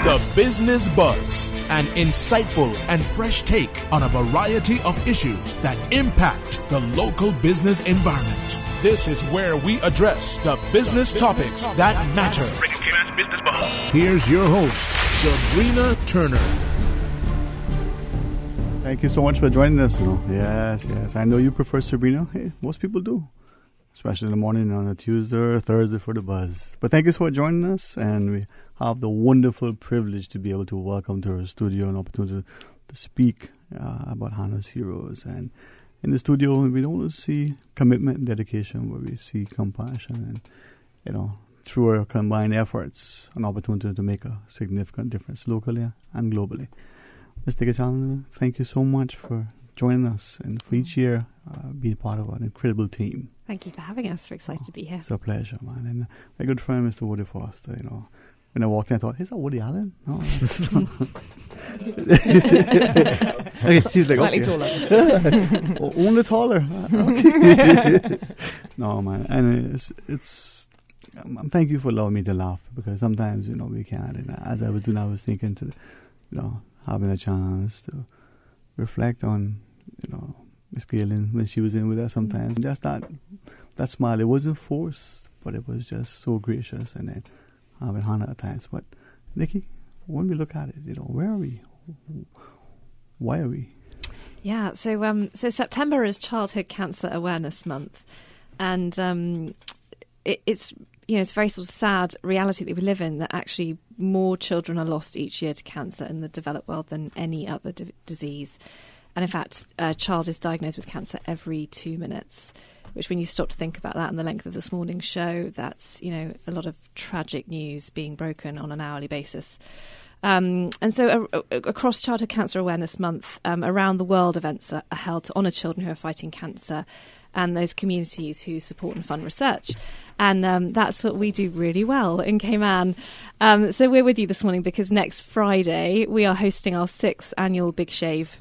The Business Buzz, an insightful and fresh take on a variety of issues that impact the local business environment. This is where we address the business topics that matter. Here's your host, Sabrina Turner. Thank you so much for joining us. Yes. I know you prefer Sabrina. Hey, most people do, especially in the morning on a Tuesday or Thursday for the buzz. But thank you for joining us, and we have the wonderful privilege to be able to welcome to our studio an opportunity to speak about Hannah's Heroes. And in the studio, we don't want to see commitment and dedication, but we see compassion and, through our combined efforts, an opportunity to make a significant difference locally and globally. Mr. Gachan, thank you so much for joining us and for each year being part of an incredible team. Thank you for having us. We're excited to be here. It's a pleasure, man. And my good friend, Mr. Woody Foster, when I walked in, I thought, is that Woody Allen? No. He's like, slightly taller. Only taller. Okay. No, man. And it's thank you for allowing me to laugh, because sometimes, we can't. And as I was doing, I was thinking having a chance to reflect on, Miss Galen when she was in with us sometimes. Just that smile, it wasn't forced, but it was just so gracious. And then having Hannah at times. But Nikki, when we look at it, where are we? Why are we? Yeah, so September is Childhood Cancer Awareness Month, and it's a very sort of sad reality that we live in, that actually more children are lost each year to cancer in the developed world than any other disease. And in fact, a child is diagnosed with cancer every 2 minutes, which, when you stop to think about that and the length of this morning's show, that's, a lot of tragic news being broken on an hourly basis. And so across Childhood Cancer Awareness Month, around the world, events are held to honour children who are fighting cancer and those communities who support and fund research. And that's what we do really well in Cayman. So we're with you this morning because next Friday we are hosting our 6th annual Big Shave,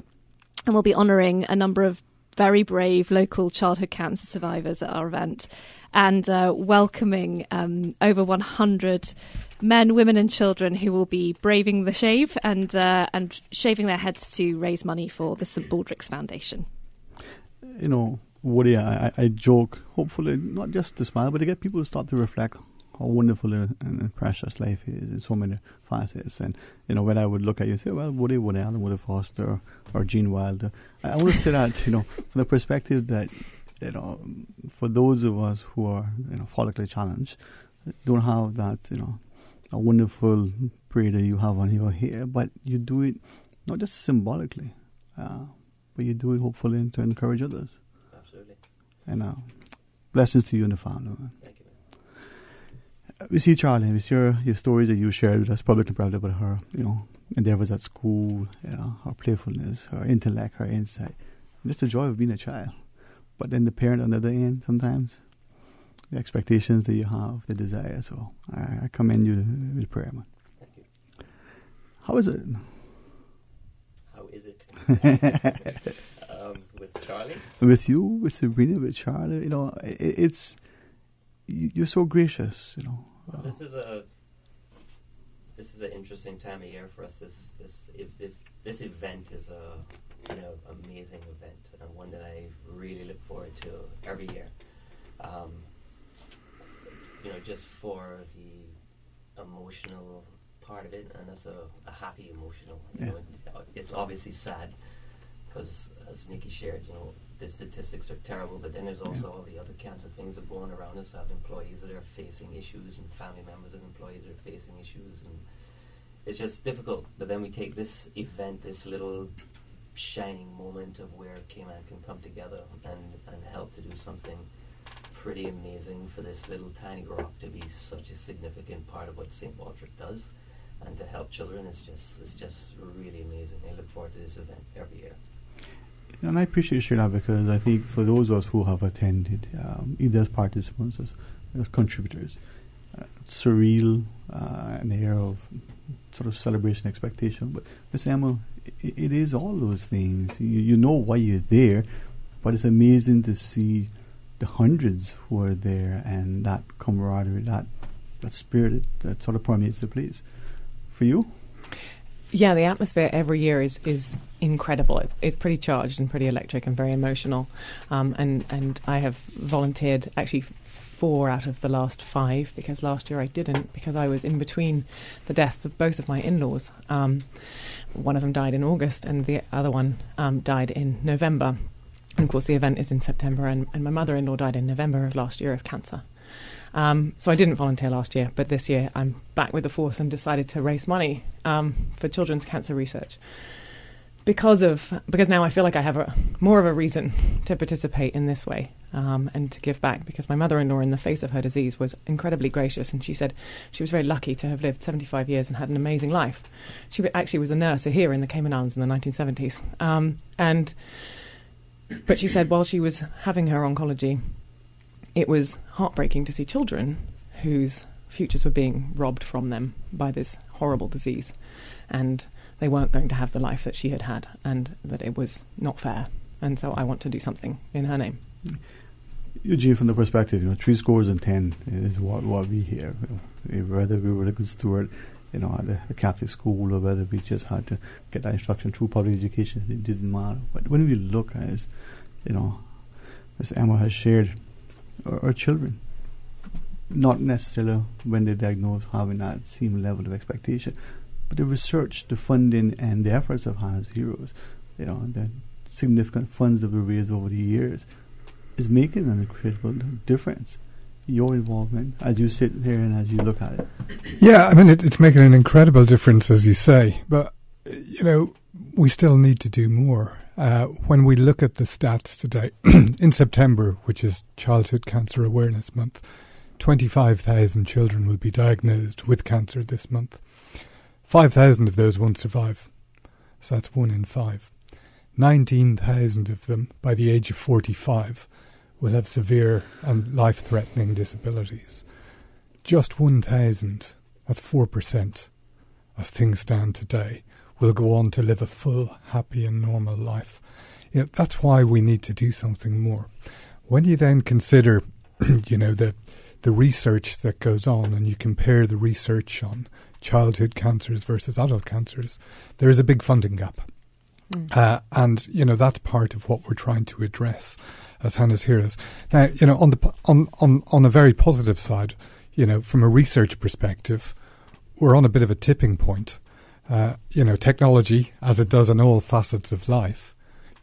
and we'll be honouring a number of very brave local childhood cancer survivors at our event, and welcoming over 100 men, women and children who will be braving the shave and shaving their heads to raise money for the St Baldrick's Foundation. Woody, I joke, hopefully not just to smile, but to get people to start to reflect how wonderful and precious life is in so many facets. And, when I would look at you and say, well, Woody Allen, Woody Foster, or Gene Wilder, I want to say that, from the perspective that, for those of us who are, follically challenged, don't have that, a wonderful parade that you have on your hair, but you do it not just symbolically, but you do it hopefully to encourage others. Absolutely. And blessings to you and the family, man. Thank you, man. We see Charlie, we see your stories that you shared with us, public and private, about her, endeavors at school, her playfulness, her intellect, her insight, just the joy of being a child. But then the parent on the other end, sometimes, the expectations that you have, the desire. So I commend you with prayer, man. Thank you. How is it? How is it? With Charlie? With you, with Sabrina, with Charlie, it's you're so gracious, Well, this is an interesting time of year for us. This event is a amazing event, and one that I really look forward to every year. Just for the emotional part of it, and it's a happy emotional. It's obviously sad because, as Nikki shared, the statistics are terrible, but then there's also all the other kinds of things that are going around us. Have employees that are facing issues, and family members of employees that are facing issues, and it's just difficult. But then we take this event, this little shining moment of where Cayman can come together and help to do something pretty amazing for this little tiny rock to be such a significant part of what St. Baldrick does, and to help children is just really amazing. I look forward to this event every year. And I appreciate you sharing that, because I think for those of us who have attended, either as participants or as contributors, surreal, an air of sort of celebration, expectation. But Miss Emma, it is all those things. You know why you're there, but it's amazing to see the hundreds who are there, and that camaraderie, that spirit that sort of permeates the place. For you? Yeah, the atmosphere every year is incredible. It's pretty charged and pretty electric and very emotional. And I have volunteered actually 4 out of the last 5, because last year I didn't, because I was in between the deaths of both of my in-laws. One of them died in August and the other one died in November. And of course the event is in September, and my mother-in-law died in November of last year of cancer. So I didn't volunteer last year, but this year I'm back with the force and decided to raise money for children's cancer research. Because now I feel like I have more of a reason to participate in this way and to give back, because my mother-in-law, in the face of her disease, was incredibly gracious, and she said she was very lucky to have lived 75 years and had an amazing life. She actually was a nurse here in the Cayman Islands in the 1970s. But she said while she was having her oncology, it was heartbreaking to see children whose futures were being robbed from them by this horrible disease, and they weren't going to have the life that she had had, and that it was not fair. And so I want to do something in her name. Eugene, from the perspective, 10 is what we hear. Whether we were a good steward, at a Catholic school, or whether we just had to get that instruction through public education, it didn't matter. But when we look at, as Emma has shared, our children, not necessarily when they're diagnosed having that same level of expectation, but the research, the funding, and the efforts of Hannah's Heroes, the significant funds that we raised over the years, is making an incredible difference. Your involvement, as you sit here and as you look at it. Yeah, I mean, it's making an incredible difference, as you say, but, we still need to do more. When we look at the stats today, in September, which is Childhood Cancer Awareness Month, 25,000 children will be diagnosed with cancer this month. 5,000 of those won't survive, so that's 1 in 5. 19,000 of them, by the age of 45, will have severe and life-threatening disabilities. Just 1,000, that's 4%, as things stand today, will go on to live a full, happy and normal life. That's why we need to do something more. When you then consider, the research that goes on, and you compare the research on childhood cancers versus adult cancers, there is a big funding gap. And that's part of what we're trying to address as Hannah's Heroes. Now, on a very positive side, from a research perspective, we're on a bit of a tipping point. Technology, as it does in all facets of life,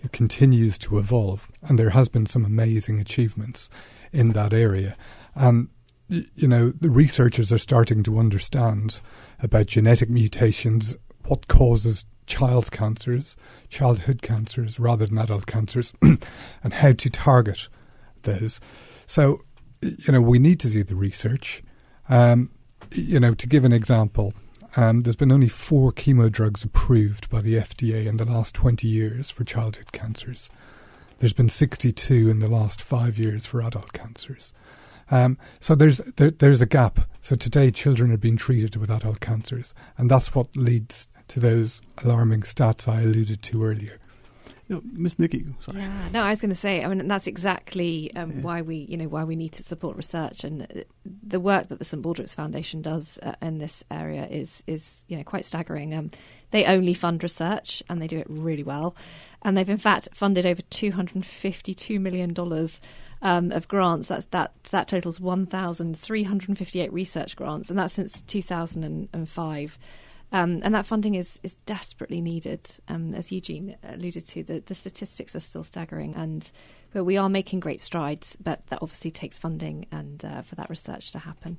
it continues to evolve, and there has been some amazing achievements in that area. And the researchers are starting to understand about genetic mutations, what causes childhood cancers rather than adult cancers, and how to target those. So, we need to do the research. To give an example, there's been only 4 chemo drugs approved by the FDA in the last 20 years for childhood cancers. There's been 62 in the last 5 years for adult cancers. So there's a gap. So today children are being treated with adult cancers, and that's what leads to those alarming stats I alluded to earlier. Miss Nikki, sorry. Yeah, no, I was going to say, that's exactly why we need to support research, and the work that the St Baldrick's Foundation does in this area is quite staggering. They only fund research, and they do it really well, and they've in fact funded over $252 million of grants. That totals 1,358 research grants, and that's since 2005. And that funding is desperately needed. As Eugene alluded to, the statistics are still staggering, but we are making great strides, but that obviously takes funding and for that research to happen.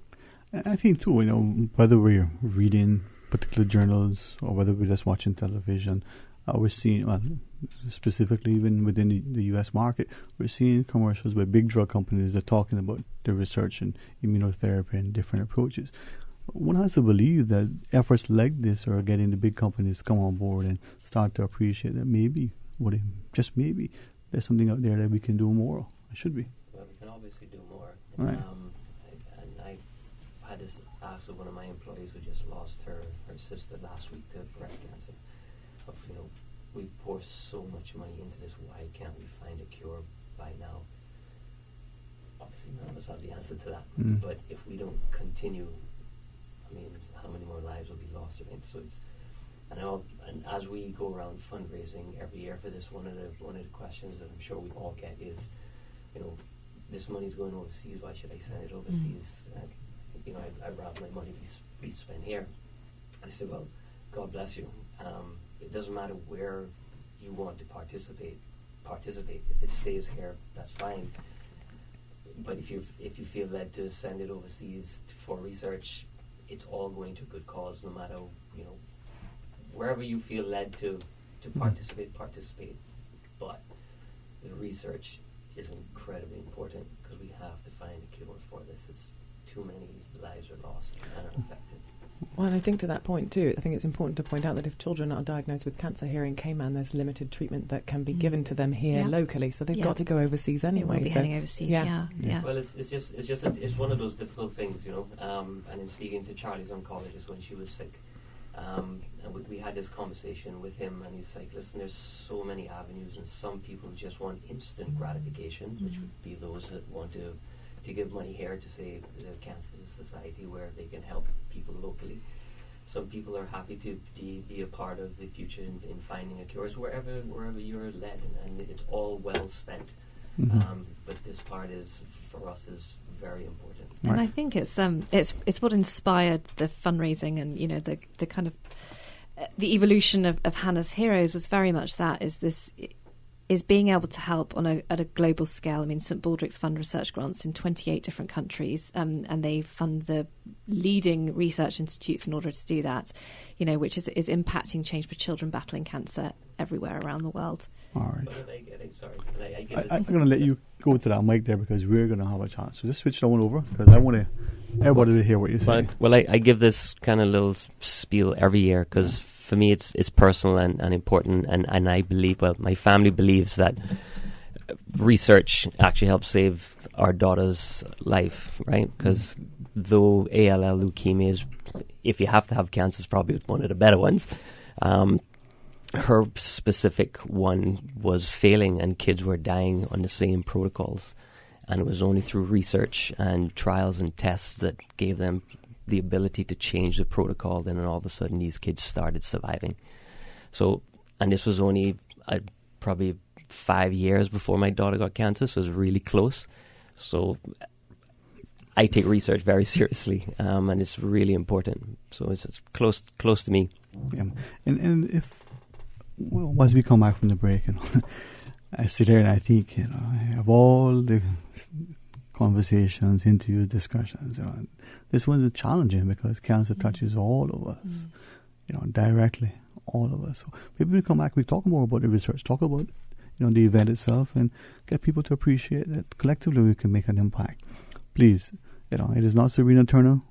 I think too, whether we're reading particular journals or whether we're just watching television, we're seeing, specifically even within the US market, we're seeing commercials where big drug companies are talking about their research and immunotherapy and different approaches. One has to believe that efforts like this are getting the big companies to come on board and start to appreciate that just maybe, there's something out there that we can do more of. It should be. Well, we can obviously do more. Right. And I had this asked of one of my employees who just lost her sister last week to breast cancer. We pour so much money into this. Why can't we find a cure by now? Obviously, none of us have the answer to that. But if we don't continue, how many more lives will be lost? So And as we go around fundraising every year for this, one of the questions that I'm sure we all get is, this money's going overseas. Why should I send it overseas? I'd rather my money be spent here. I said, well, God bless you. It doesn't matter where you want to participate. If it stays here, that's fine. But if you feel led to send it overseas for research, it's all going to a good cause. No matter wherever you feel led to participate. But the research is incredibly important because we have to find a cure for this. It's too many lives are lost and are affected. Well, and I think to that point too, I think it's important to point out that if children are diagnosed with cancer here in Cayman, there's limited treatment that can be given to them here locally, so they've got to go overseas anyway. They will be heading overseas, yeah. Well, it's one of those difficult things, and in speaking to Charlie's oncologist when she was sick, and we had this conversation with him, and he's like, listen, there's so many avenues, and some people just want instant gratification, which would be those that want to give money here to save the Cancer Society where they can help people locally. Some people are happy to be a part of the future in finding a cure, wherever you're led, and it's all well spent. But this part for us is very important. And I think it's what inspired the fundraising, and the kind of the evolution of Hannah's Heroes was very much that is being able to help at a global scale. I mean, St Baldrick's fund research grants in 28 different countries, and they fund the leading research institutes in order to do that, which is impacting change for children battling cancer everywhere around the world. All right. But I'm going to let you go to that mic there because we're going to have a chat. So just switch that one over because I want everybody to hear what you're saying. Well, I give this kind of little spiel every year because for me it's personal and important, and I believe, my family believes that research actually helps save our daughter's life, right? Because though ALL leukemia is, if you have to have cancer, is probably one of the better ones. Her specific one was failing and kids were dying on the same protocols. And it was only through research and trials and tests that gave them the ability to change the protocol. Then all of a sudden these kids started surviving. So, and this was only probably 5 years before my daughter got cancer, so it was really close. So I take research very seriously, and it's really important. So it's close to me. Yeah. And if, once we come back from the break, I sit there and I think, of all the conversations, interviews, discussions, this one's challenging because cancer touches all of us, directly, all of us. So maybe we come back, we talk more about the research, talk about, the event itself, and get people to appreciate that collectively we can make an impact. Please, it is not Sabrina Turner,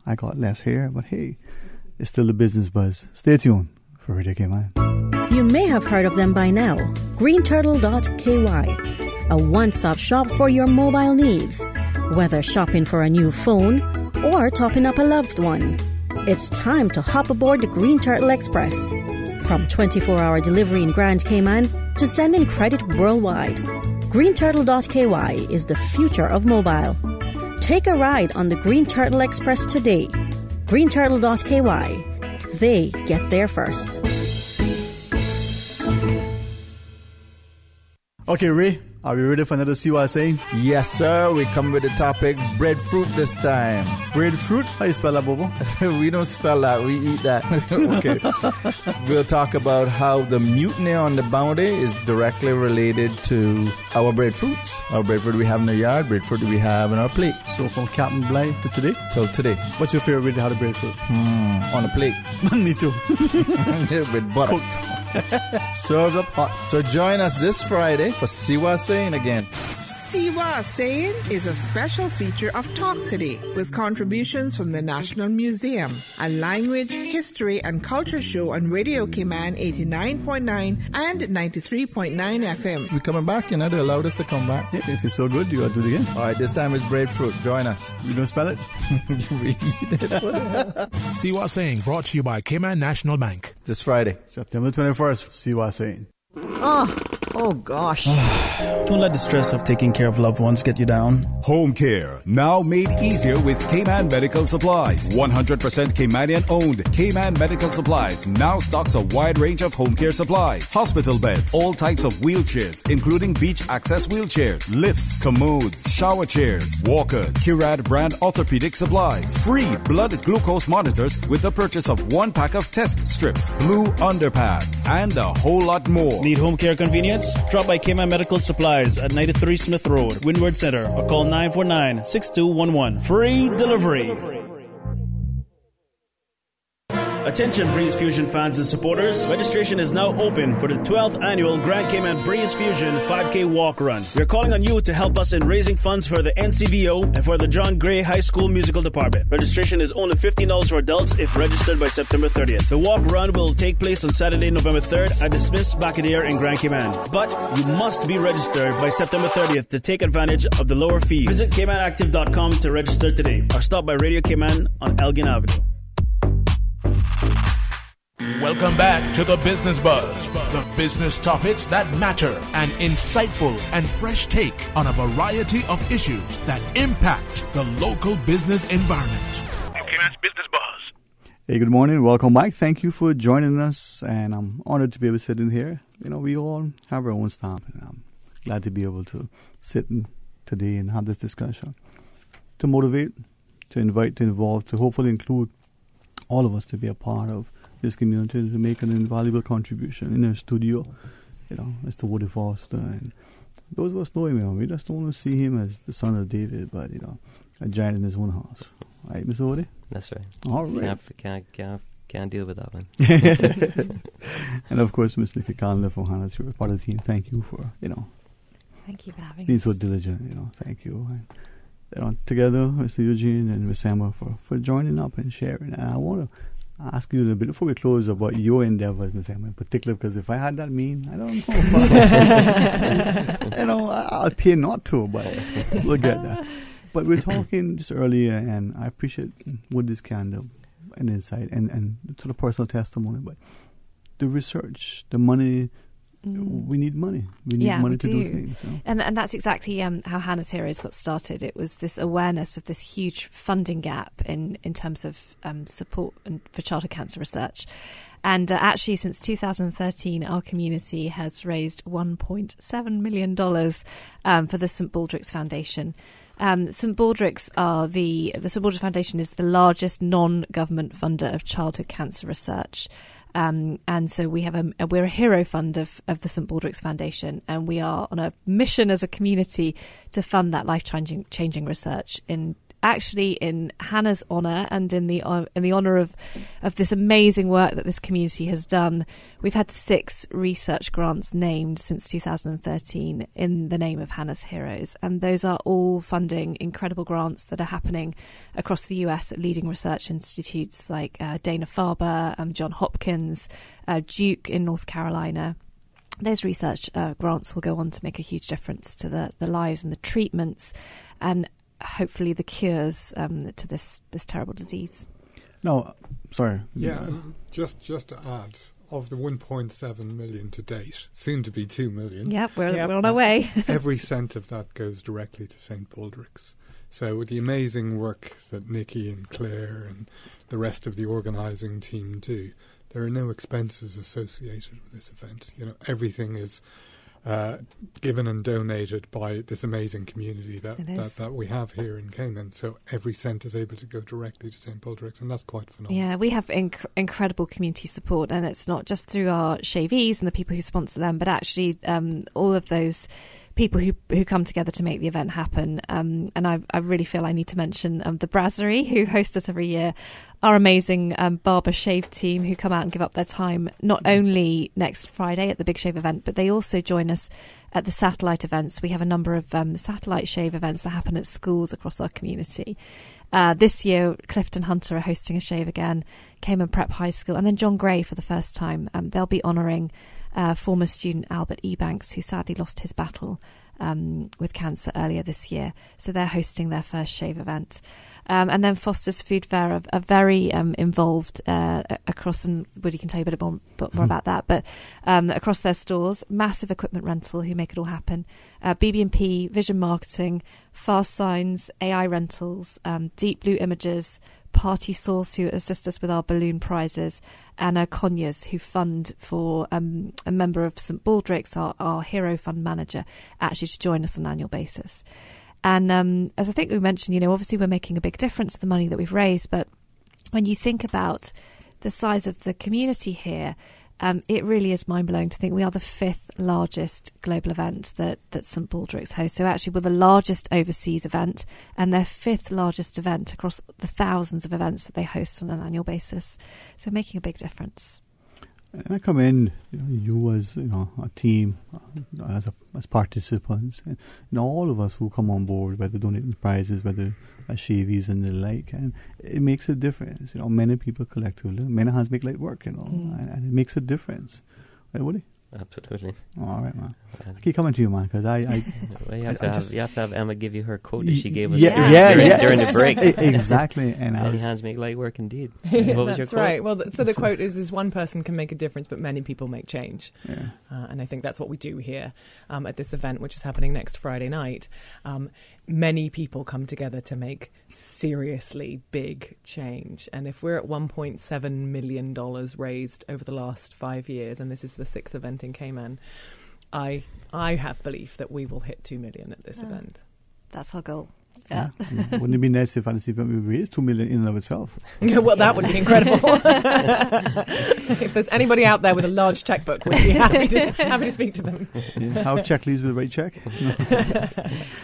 I got less hair, but hey, it's still the business buzz. Stay tuned for Radio Cayman. You may have heard of them by now. greenturtle.ky, a one-stop shop for your mobile needs. Whether shopping for a new phone or topping up a loved one, it's time to hop aboard the Green Turtle Express. From 24-hour delivery in Grand Cayman to sending credit worldwide, greenturtle.ky is the future of mobile. Take a ride on the Green Turtle Express today. greenturtle.ky. They get there first. Okay, Ray, are we ready for another See What I Saying? Yes, sir. We come with the topic breadfruit this time. Breadfruit? How you spell that, Bobo? We don't spell that. We eat that. Okay. We'll talk about how the mutiny on the bounty is directly related to our breadfruits. Our breadfruit we have in the yard, breadfruit we have in our plate. So from Captain Bly to today? Till today. What's your favorite way to have the breadfruit? On a plate. Me too. With butter. Cooked. Served up hot. So join us this Friday for See What I'm Saying again. See What I'm Saying is a special feature of Talk Today with contributions from the National Museum, a language, history and culture show on Radio Cayman 89.9 and 93.9 FM. We're coming back, they allowed us to come back. Yeah, if it's so good, you got to do it again. All right, this time it's breadfruit. Join us. You don't spell it? You read it. See What I'm Saying, brought to you by Cayman National Bank. This Friday. September 21st, See What I'm Saying. Oh gosh. Don't let the stress of taking care of loved ones get you down. Home care, now made easier with Cayman Medical Supplies. 100% Caymanian owned. Cayman Medical Supplies now stocks a wide range of home care supplies. Hospital beds, all types of wheelchairs, including beach access wheelchairs, lifts, commodes, shower chairs, walkers, Curad brand orthopedic supplies. Free blood glucose monitors with the purchase of 1 pack of test strips, blue underpads, and a whole lot more. Need home care convenience? Drop by Cayman Medical Supplies at 93 Smith Road, Windward Center, or call 949-6211. Free delivery. Attention Breeze Fusion fans and supporters, registration is now open for the 12th annual Grand Cayman Breeze Fusion 5K Walk Run. We're calling on you to help us in raising funds for the NCVO and for the John Gray High School Musical Department. Registration is only $15 for adults if registered by September 30th. The walk run will take place on Saturday, November 3rd at the Smiths Bacadere in Grand Cayman. But you must be registered by September 30th to take advantage of the lower fee. Visit CaymanActive.com to register today or stop by Radio Cayman on Elgin Avenue. Welcome back to the Business Buzz, the business topics that matter, an insightful and fresh take on a variety of issues that impact the local business environment. Cayman's Business Buzz. Hey, good morning. Welcome back. Thank you for joining us, and I'm honored to be able to sit in here. You know, we all have our own stamp, and I'm glad to be able to sit in today and have this discussion to motivate, to invite, to involve, to hopefully include all of us to be a part of this community, to make an invaluable contribution in our studio. You know, Mr. Woody Foster, and those of us know him, we just don't want to see him as the son of David, but, you know, a giant in his own house. Right, Mr. Woody? That's right. All right. Can't deal with that one. And of course, Ms. Nikki Conley from Hannah's, you're part of the team. Thank you for, you know, Thank you for having being us. so diligent, you know, thank you. And, you know, together, Mr. Eugene and Ms. Emma for joining up and sharing. And I want to ask you a little bit before we close about your endeavors, Ms. Emma, in particular, because if I had that mean, I don't know. You know, I'll pay not to, but we'll get that. But we're talking just earlier, and I appreciate Woody's candor and insight and sort of personal testimony, but the research, the money, we need money. We need money to do things. So. And that's exactly how Hannah's Heroes got started. It was this awareness of this huge funding gap in terms of support for childhood cancer research. And actually, since 2013, our community has raised $1.7 million for the St. Baldrick's Foundation. St. Baldrick's the St. Baldrick's Foundation is the largest non-government funder of childhood cancer research. And so we're a hero fund of the St. Baldrick's Foundation, and we are on a mission as a community to fund that life-changing research in Hannah's honour and in the honour of this amazing work that this community has done. We've had 6 research grants named since 2013 in the name of Hannah's Heroes, and those are all funding incredible grants that are happening across the US at leading research institutes like Dana-Farber, Johns Hopkins, Duke in North Carolina. Those research grants will go on to make a huge difference to the lives and the treatments and hopefully the cures to this terrible disease. No, sorry. Yeah, just to add, of the 1.7 million to date, soon to be 2 million. Yep, we're on our way. Every cent of that goes directly to St. Baldrick's. So with the amazing work that Nikki and Claire and the rest of the organising team do, there are no expenses associated with this event. You know, everything is given and donated by this amazing community that we have here in Cayman. So every cent is able to go directly to St. Baldrick's, and that's quite phenomenal. Yeah, we have incredible community support, and it's not just through our shavees and the people who sponsor them, but actually all of those people who come together to make the event happen. And I really feel I need to mention the Brasserie, who host us every year, our amazing barber shave team who come out and give up their time not only next Friday at the Big Shave event, but they also join us at the satellite events. We have a number of satellite shave events that happen at schools across our community. This year, Clifton Hunter are hosting a shave again, Cayman Prep High School, and then John Gray for the first time. They'll be honouring former student Albert Ebanks, who sadly lost his battle with cancer earlier this year. So they're hosting their first shave event. And then Foster's Food Fair are very involved across, and Woody can tell you a bit more about that, but across their stores, massive equipment rental who make it all happen, BB&P, Vision Marketing, Fast Signs, AI Rentals, Deep Blue Images, Party Source, who assist us with our balloon prizes, and Conyers, who fund for a member of St Baldrick's, our hero fund manager, actually to join us on an annual basis. And as I think we mentioned, obviously we're making a big difference to the money that we've raised, but when you think about the size of the community here, it really is mind-blowing to think we are the 5th largest global event that St Baldrick's hosts. So actually we're the largest overseas event and their 5th largest event across the thousands of events that they host on an annual basis. So making a big difference. And I come in, you as a team, as participants, and all of us who come on board, whether donating prizes, whether as shavies and the like, and it makes a difference. Many people collectively, many hands make light work. And it makes a difference. Right, Woody? Absolutely. All right, man. I keep coming to you, man, because well, you have to have Emma give you her quote that she gave us during the break. Exactly. And many hands make light work indeed. What was your quote? Right. Well, so the quote is one person can make a difference, but many people make change. Yeah. And I think that's what we do here at this event, which is happening next Friday night. Many people come together to make seriously big change. And if we're at $1.7 million raised over the last 5 years, and this is the 6th event in Cayman, I have belief that we will hit 2 million at this event. That's our goal. Yeah. Wouldn't it be nice if Fantasy we raised 2 million in and of itself? Well, that would be incredible. If there's anybody out there with a large checkbook, we'd be happy to speak to them. Yeah. How check leaves with the right check?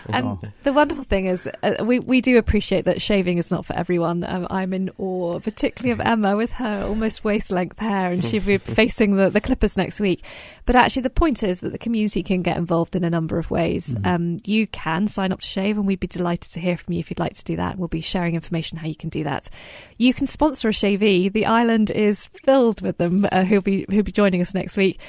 And the wonderful thing is, we do appreciate that shaving is not for everyone. I'm in awe, particularly of Emma with her almost waist-length hair, and she'll be facing the Clippers next week. But actually, the point is that the community can get involved in a number of ways. You can sign up to shave, and we'd be delighted to hear from you if you'd like to do that. We'll be sharing information how you can do that. You can sponsor a shavee. The island is filled with them who'll be joining us next week.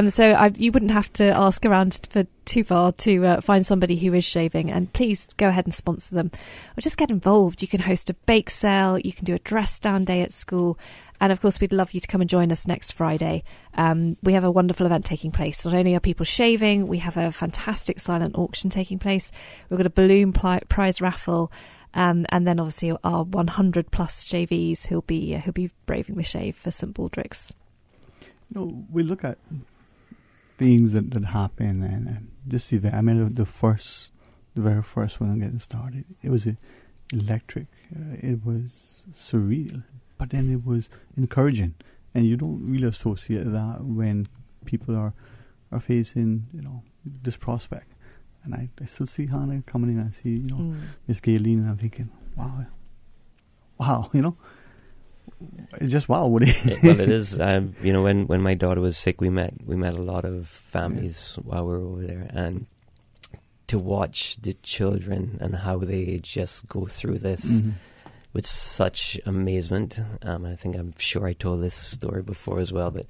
So you wouldn't have to ask around for too far to find somebody who is shaving, and please go ahead and sponsor them or just get involved. You can host a bake sale, you can do a dress down day at school, and of course we'd love you to come and join us next Friday. We have a wonderful event taking place. Not only are people shaving, we have a fantastic silent auction taking place. We've got a balloon prize raffle, and then obviously our 100 plus shavees who'll be braving the shave for St Baldrick's. We look at things that happen and just see that. I mean, the very first one getting started, it was electric. It was surreal, but then it was encouraging, and you don't really associate that when people are facing this prospect. And I still see Hannah coming in. I see Miss Gayleen, and I'm thinking, wow, it's just wow. Well, it is. When my daughter was sick, we met a lot of families while we were over there, and to watch the children and how they just go through this with such amazement. I'm sure I told this story before as well, but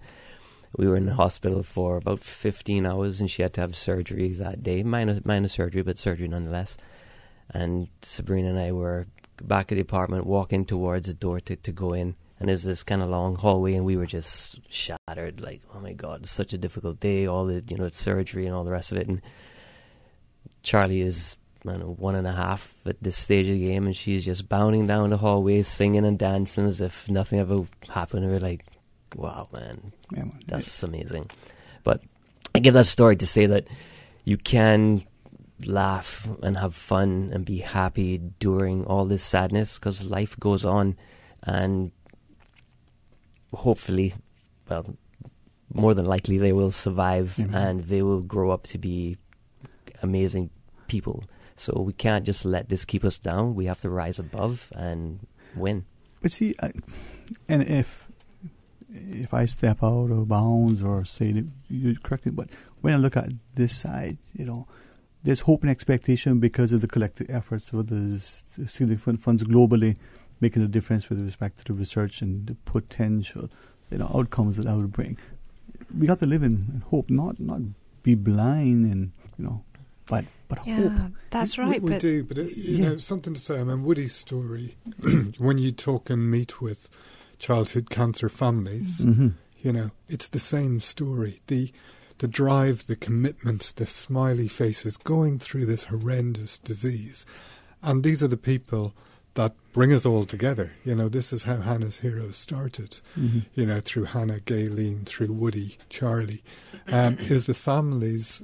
we were in the hospital for about 15 hours, and she had to have surgery that day, minor surgery, but surgery nonetheless. And Sabrina and I were back at the apartment, walking towards the door to go in, and there's this kind of long hallway, and we were just shattered, like, oh my God, it's such a difficult day, all the surgery and all the rest of it. And Charlie is 1.5 at this stage of the game, and she's just bounding down the hallway, singing and dancing as if nothing ever happened. And we're like, wow, man, that's amazing. But I give that story to say that you can laugh and have fun and be happy during all this sadness, because life goes on, and hopefully, well, more than likely they will survive and they will grow up to be amazing people. So we can't just let this keep us down. We have to rise above and win. But see, and if I step out of bounds or say that you correct me, but when I look at this side, there's hope and expectation because of the collective efforts of the significant funds globally making a difference with respect to the research and the potential outcomes that would bring. We got to live in hope, not be blind and but Yeah, hope. that's right. We do, but something to say. I mean, Woody's story, when you talk and meet with childhood cancer families, it's the same story. The drive, the commitment, the smiley faces going through this horrendous disease. And these are the people that bring us all together. This is how Hannah's Heroes started, through Hannah, Gayleen, through Woody, Charlie. It is the families,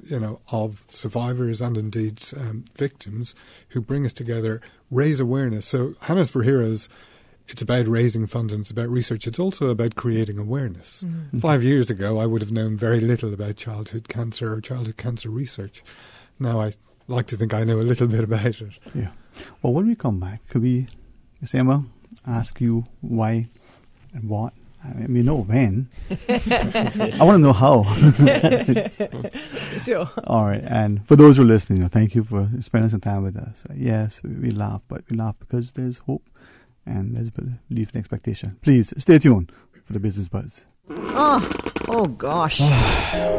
of survivors and indeed victims who bring us together, raise awareness. So Hannah's for Heroes, it's about raising funds and it's about research. It's also about creating awareness. 5 years ago, I would have known very little about childhood cancer or childhood cancer research. Now I like to think I know a little bit about it. Yeah. Well, when we come back, could we, Ms. Emma, ask you why and what? I mean, we know when. I want to know how. Sure. All right. And for those who are listening, thank you for spending some time with us. Yes, we laugh, but we laugh because there's hope and there's belief and expectation. Please stay tuned for the Business Buzz. Oh gosh.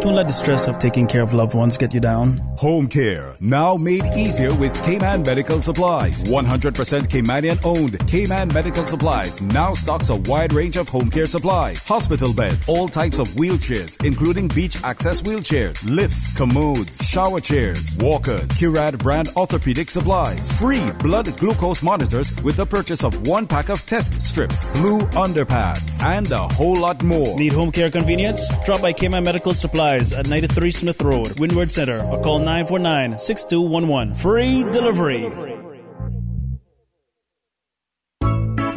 Don't let the stress of taking care of loved ones get you down. Home care, now made easier with Cayman Medical Supplies. 100% Caymanian owned. Cayman Medical Supplies now stocks a wide range of home care supplies. Hospital beds, all types of wheelchairs, including beach access wheelchairs, lifts, commodes, shower chairs, walkers, Curad brand orthopedic supplies. Free blood glucose monitors with the purchase of 1 pack of test strips, blue underpads, and a whole lot more. Need home care convenience? Drop by Cayman Medical Supplies at 93 Smith Road, Windward Center, or call 949-6211. Free delivery.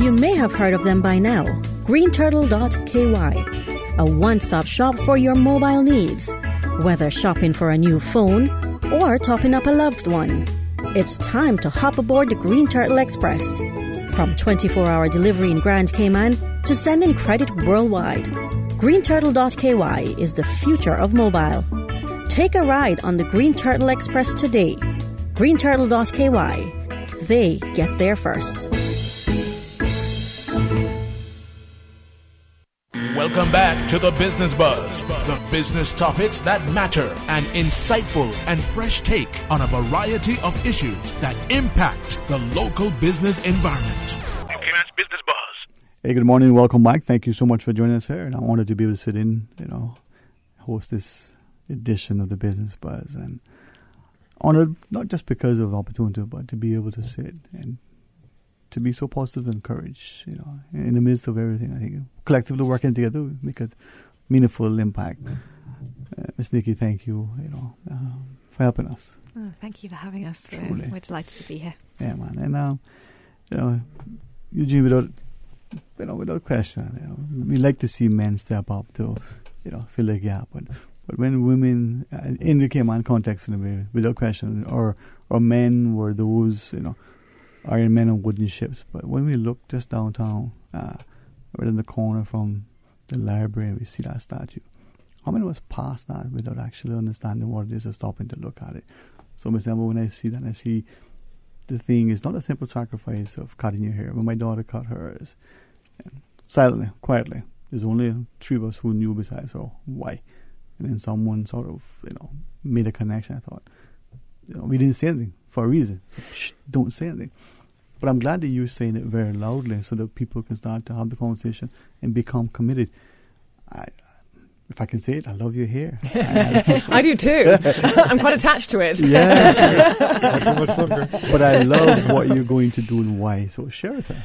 You may have heard of them by now. greenturtle.ky, a one-stop shop for your mobile needs. Whether shopping for a new phone or topping up a loved one, it's time to hop aboard the Green Turtle Express. From 24-hour delivery in Grand Cayman to sending credit worldwide, greenturtle.ky is the future of mobile. Take a ride on the Green Turtle Express today. greenturtle.ky. They get there first. Welcome back to the Business Buzz, the business topics that matter, an insightful and fresh take on a variety of issues that impact the local business environment. Cayman's Business Buzz. Hey, good morning. Welcome back. Thank you so much for joining us here. And I wanted to be able to sit in, host this edition of the Business Buzz. And honored, not just because of opportunity, but to be able to sit and to be so positive and encouraged, in the midst of everything. I think collectively working together, we make a meaningful impact. Ms. Nikki, thank you, for helping us. Oh, thank you for having us. Truly. We're delighted to be here. Yeah, man. And Eugene, without question, we like to see men step up to, fill the gap. But when women in the Cayman context, without question, or men were those, Iron Men on wooden ships. But when we look just downtown, right in the corner from the library, and we see that statue, how many of us pass that without actually understanding what it is or stopping to look at it? So, Ms. Emma, when I see that, I see the thing is not a simple sacrifice of cutting your hair. When my daughter cut hers, silently, quietly, there's only 3 of us who knew besides her. Why? And then someone sort of, made a connection. I thought, we didn't say anything for a reason. So, don't say anything. But I'm glad that you're saying it very loudly so that people can start to have the conversation and become committed. If I can say it, I love your hair. I do too. I'm quite attached to it. Yeah. But I love what you're going to do and why. So share with us.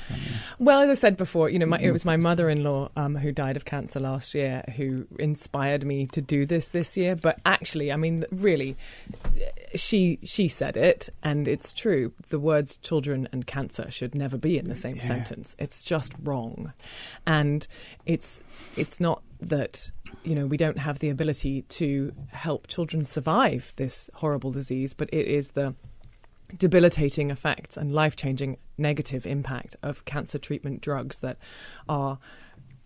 Well, as I said before, it was my mother-in-law who died of cancer last year who inspired me to do this year. But actually, really, she said it, and it's true. The words children and cancer should never be in the same sentence. It's just wrong. And it's not that we don't have the ability to help children survive this horrible disease, but it is the debilitating effects and life-changing negative impact of cancer treatment drugs that are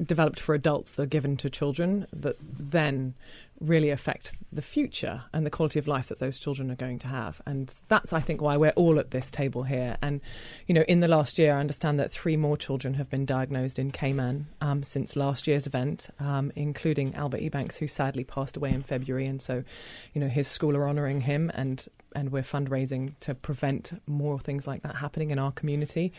developed for adults that are given to children that then really affect the future and the quality of life that those children are going to have. And that's, I think, why we're all at this table here. And, you know, in the last year, I understand that 3 more children have been diagnosed in Cayman since last year's event, including Albert Ebanks, who sadly passed away in February. And so, you know, his school are honouring him, and we're fundraising to prevent more things like that happening in our community.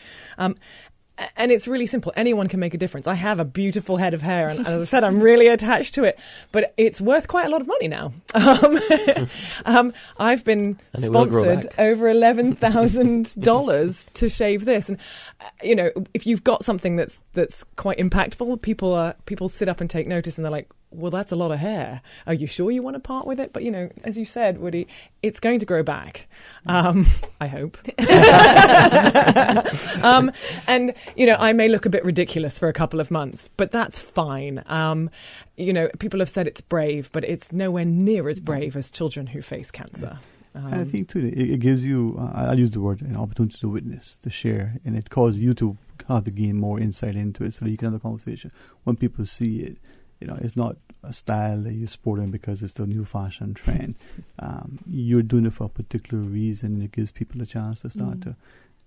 And it's really simple. Anyone can make a difference. I have a beautiful head of hair, and as I said, I'm really attached to it. But it's worth quite a lot of money now. I've been sponsored over $11,000 to shave this. And, you know, if you've got something that's quite impactful, people sit up and take notice, and they're like, well, that's a lot of hair. Are you sure you want to part with it? But, you know, as you said, Woody, it's going to grow back. I hope. And, you know, I may look a bit ridiculous for a couple of months, but that's fine. You know, people have said it's brave, but it's nowhere near as brave as children who face cancer. I think, too, it gives you, I'll use the word, an opportunity to witness, to share, and it causes you to have to gain more insight into it so that you can have a conversation. When people see it, you know, it's not a style that you're sporting because it's the new fashion trend. You're doing it for a particular reason. It gives people a chance to start to.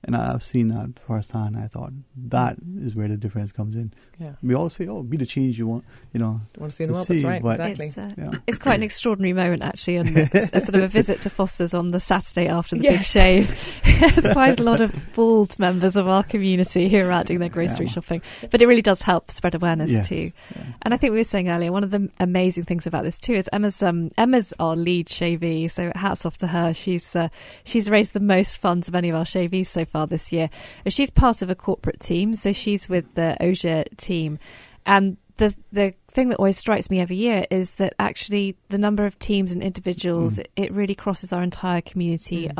And I've seen that firsthand. I thought that is where the difference comes in. Yeah. We all say, "Oh, be the change you want." You know, want to see in the world. That's right. Exactly. It's quite an extraordinary moment, actually, and a sort of a visit to Foster's on the Saturday after the big shave. There's quite a lot of bald members of our community who are out doing their grocery shopping, but it really does help spread awareness too. Yeah. And I think we were saying earlier, one of the amazing things about this too is Emma's our lead shavee, so hats off to her. She's raised the most funds of any of our shavees so far this year. She's part of a corporate team, so she's with the Auger team, and the thing that always strikes me every year is that actually the number of teams and individuals, it really crosses our entire community.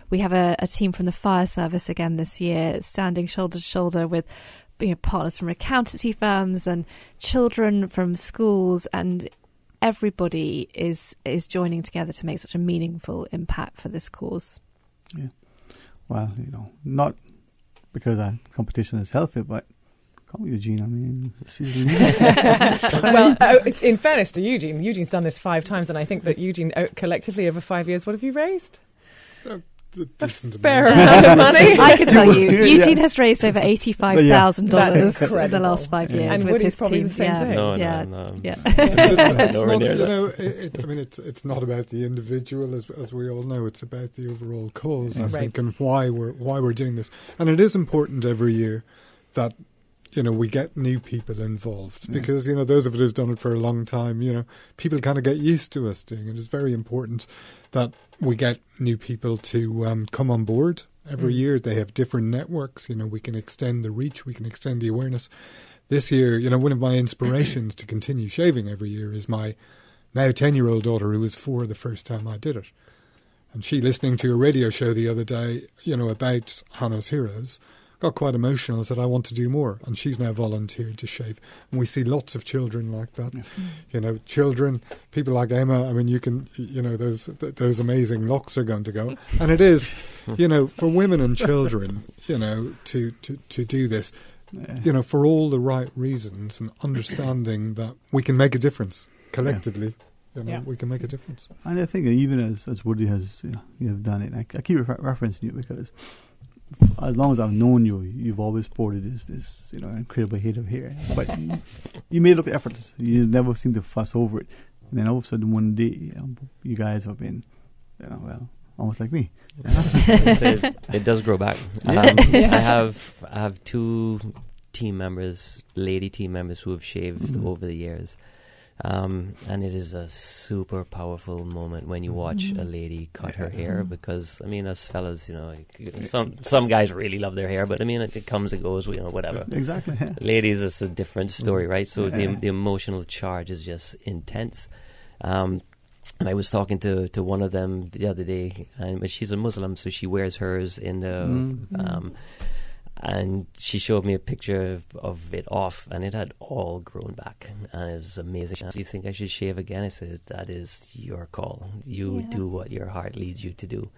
We have a team from the fire service again this year, standing shoulder to shoulder with partners from accountancy firms and children from schools, and everybody is joining together to make such a meaningful impact for this cause. Yeah. Well, not because competition is healthy, but come on, Eugene. I mean, she's well, in fairness to Eugene, Eugene's done this 5 times, and I think that Eugene, collectively over 5 years, what have you raised? A fair amount of money. I can tell you, Eugene has raised over $85,000 in the last 5 years, and with Woody's his probably team. the same thing. No. It's not about the individual, as we all know. It's about the overall cause, I think, and why we're doing this. And it is important every year that we get new people involved, because those of us who've done it for a long time, people kind of get used to us doing it. It's very important that we get new people to come on board every year. They have different networks. We can extend the reach, we can extend the awareness. This year, one of my inspirations to continue shaving every year is my now 10-year-old daughter, who was 4 the first time I did it. And she, listening to a radio show the other day, about Hannah's Heroes, got quite emotional and said, I want to do more. And she's now volunteered to shave. And we see lots of children like that. Yeah. Children, people like Emma, I mean, you can, those amazing locks are going to go. And it is, for women and children, to do this, for all the right reasons, and understanding that we can make a difference collectively. We can make a difference. And I think even as Woody has, you have done it, I keep referencing you because as long as I've known you, you've always sported this incredible head of hair. But you made it look effortless. You never seem to fuss over it. And then all of a sudden one day, you guys have been, almost like me. It does grow back. I have 2 team members, lady team members, who have shaved over the years. And it is a super powerful moment when you watch a lady cut her hair, because us fellas, some guys really love their hair, but it comes and goes, whatever. Exactly. Yeah. Ladies, it's a different story, right? So the emotional charge is just intense. And I was talking to one of them the other day, but she's a Muslim, so she wears hers in the and she showed me a picture of it off, and it had all grown back, and it was amazing. Do you think I should shave again? I said, that is your call. You do what your heart leads you to do.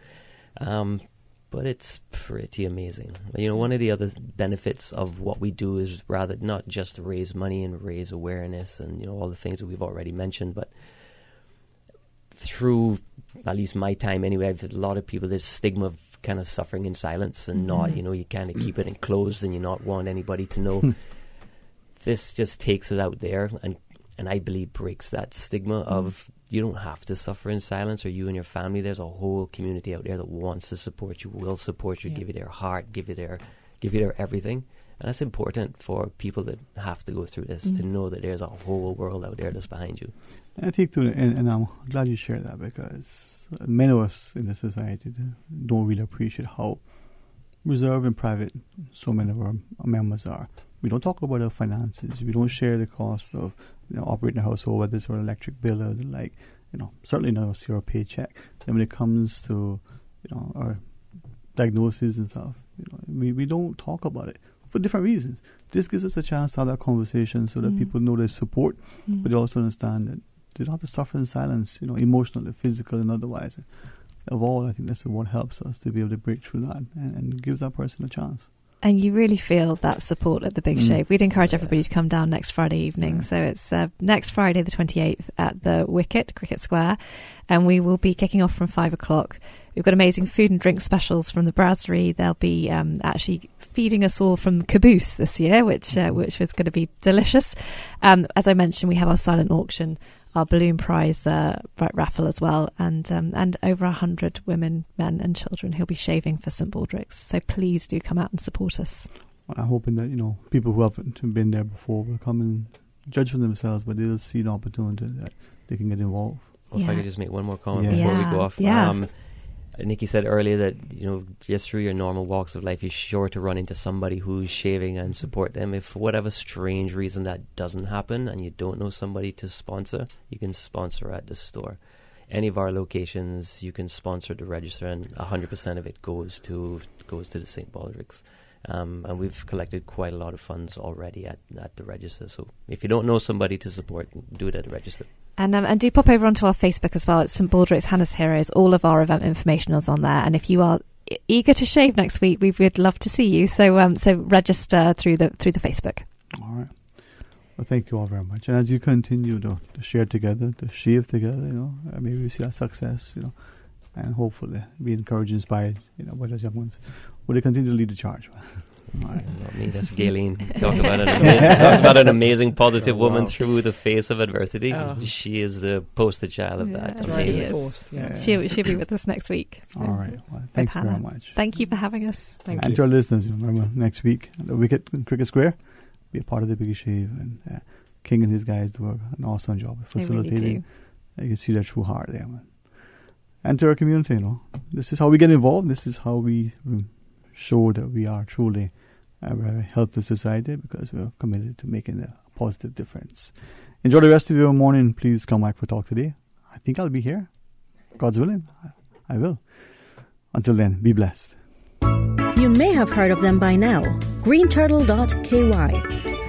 But it's pretty amazing. One of the other benefits of what we do is rather not just to raise money and raise awareness and all the things that we've already mentioned, but through at least my time anyway, I've had a lot of people, there's stigma of kind of suffering in silence and not, you kind of keep it enclosed and you not want anybody to know. This just takes it out there and I believe breaks that stigma of you don't have to suffer in silence, or you and your family. There's a whole community out there that wants to support you, will support you, give you their heart, give you their everything. And that's important for people that have to go through this, to know that there's a whole world out there that's behind you. I think too, and I'm glad you shared that, because many of us in the society don't really appreciate how reserved and private so many of our members are. We don't talk about our finances. We don't share the cost of operating a household, whether it's our electric bill or certainly not see our paycheck. And when it comes to our diagnosis and stuff, we don't talk about it for different reasons. This gives us a chance to have that conversation so that people know there's support, but they also understand that they don't have to suffer in silence, emotionally, physically, and otherwise. Of all, I think that's what helps us to be able to break through that and gives that person a chance. And you really feel that support at the Big Shave. We'd encourage everybody to come down next Friday evening. So it's next Friday the 28th at the Wicket, Cricket Square. And we will be kicking off from 5 o'clock. We've got amazing food and drink specials from the brasserie. They'll be actually feeding us all from the caboose this year, which was going to be delicious. As I mentioned, we have our silent auction, our balloon prize raffle as well, and over 100 women, men and children who'll be shaving for St Baldrick's. So please do come out and support us. Well, I'm hoping that people who haven't been there before will come and judge for themselves, but they'll see the opportunity that they can get involved. Well, if I could just make one more comment before we go off. Nikki said earlier that, just through your normal walks of life, you're sure to run into somebody who's shaving and support them. If for whatever strange reason that doesn't happen and you don't know somebody to sponsor, you can sponsor at the store. Any of our locations, you can sponsor to register, and 100% of it goes to the St. Baldrick's. And we've collected quite a lot of funds already at the register. So if you don't know somebody to support, do it at the register. And do pop over onto our Facebook as well. It's St Baldrick's Hannah's Heroes. All of our event information is on there. And if you are eager to shave next week, we would love to see you. So register through the Facebook. All right. Well, thank you all very much. And as you continue to share together, to shave together, maybe we see that success, and hopefully be encouraged, inspired, by those young ones. Will they continue to lead the charge? All right. Not me, that's Gayleen. Talk about an amazing positive woman through the face of adversity. She is the poster child of that. She'll be with us next week. So. All right. Well, thanks very much. Thank you for having us. Thank you. And to our listeners, remember next week at the Wicket Cricket Square, be a part of the Big Shave, and King and his guys do an awesome job of facilitating. Really do. You can see their true heart there, man. And to our community, this is how we get involved. This is how we show that we are truly a very healthy society, because we're committed to making a positive difference. Enjoy the rest of your morning. Please come back for Talk Today. I think I'll be here. God's willing. I will. Until then, be blessed. You may have heard of them by now. greenturtle.ky,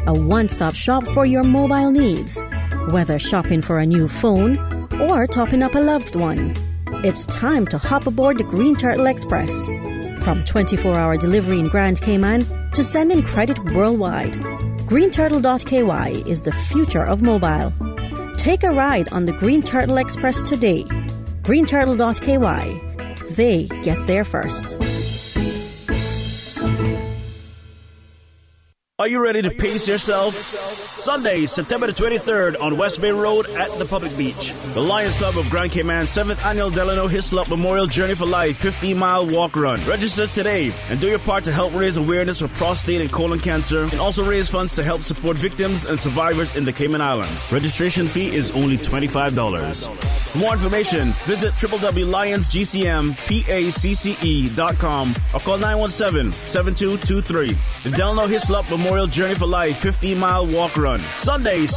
a one-stop shop for your mobile needs. Whether shopping for a new phone or topping up a loved one, it's time to hop aboard the Green Turtle Express. From 24-hour delivery in Grand Cayman to sending credit worldwide, greenturtle.ky is the future of mobile. Take a ride on the Green Turtle Express today. greenturtle.ky. They get there first. Are you ready to pace yourself? Sunday, September the 23rd on West Bay Road at the Public Beach. The Lions Club of Grand Cayman's 7th Annual Delano Hislop Memorial Journey for Life 15-mile walk run. Register today and do your part to help raise awareness for prostate and colon cancer, and also raise funds to help support victims and survivors in the Cayman Islands. Registration fee is only $25. For more information, visit www.lionsgcmpacce.com or call 917-7223. The Delano Hislop Memorial Journey for Life 15-mile walk run. Sunday,